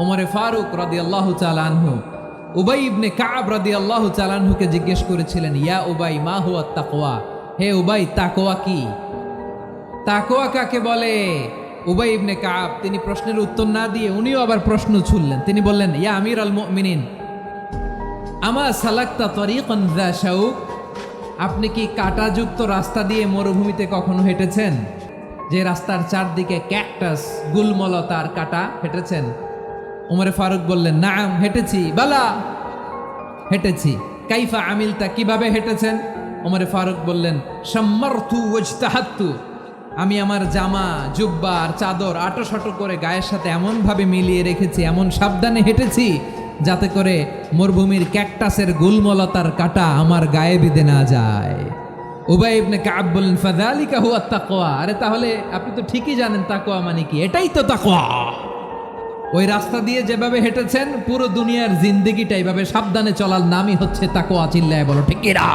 ওমরে ফারুক রাদিয়াল্লাহু তাআলা আনহু উবাই ইবনে কাব রাদিয়াল্লাহু তাআলা আনহুকে জিজ্ঞেস করেছিলেন, ইয়া উবাই মা হুয়া তাকওয়া, হে উবাই তাকওয়া কি? তাকওয়া কাকে বলে? উবাই ইবনে কাব তিনি প্রশ্নের উত্তর না দিয়ে উনিও আবার প্রশ্ন ছুড়লেন। তিনি বললেন, ইয়া আমির আল মুমিনিন, আমা সালাকতা তরিকান যা শাউক, আপনি কি কাঁটাযুক্ত রাস্তা দিয়ে মরুভূমিতে কখনো হেঁটেছেন? যে রাস্তার চারদিকে ক্যাকটাস, গুলমলতার কাঁটা, হেঁটেছেন? উমরে ফারুক বললেন, নাম হেঁটেছি। বালা, হেঁটেছি। কাইফা আমিলতা, কিভাবে হেঁটেছেন? উমরে ফারুক বললেন, শাম্মারতু ওয়াজতাহাত্তু, আমি আমার জামা, জুব্বা আর চাদর আটোসাটো করে গায়ের সাথে এমন ভাবে মিলিয়ে রেখেছি, এমন সাবধানে হেঁটেছি যাতে করে মরুভূমির ক্যাকটাসের গুলমলতার কাঁটা আমার গায়ে বিঁধে না যায়। উবাই ইবনে কাব বললেন, ফাযালিকা হুয়া তাকওয়া, আরে তাহলে আপনি তো ঠিকই জানেন তাকওয়া মানে কি, এটাই তো তাকওয়া। ওই রাস্তা দিয়ে যেভাবে হেঁটেছেন পুরো দুনিয়ার জিন্দেগিটা এইভাবে সাবধানে চলার নামই হচ্ছে তাকওয়া। চিল্লায় বলো ঠিক কিনা?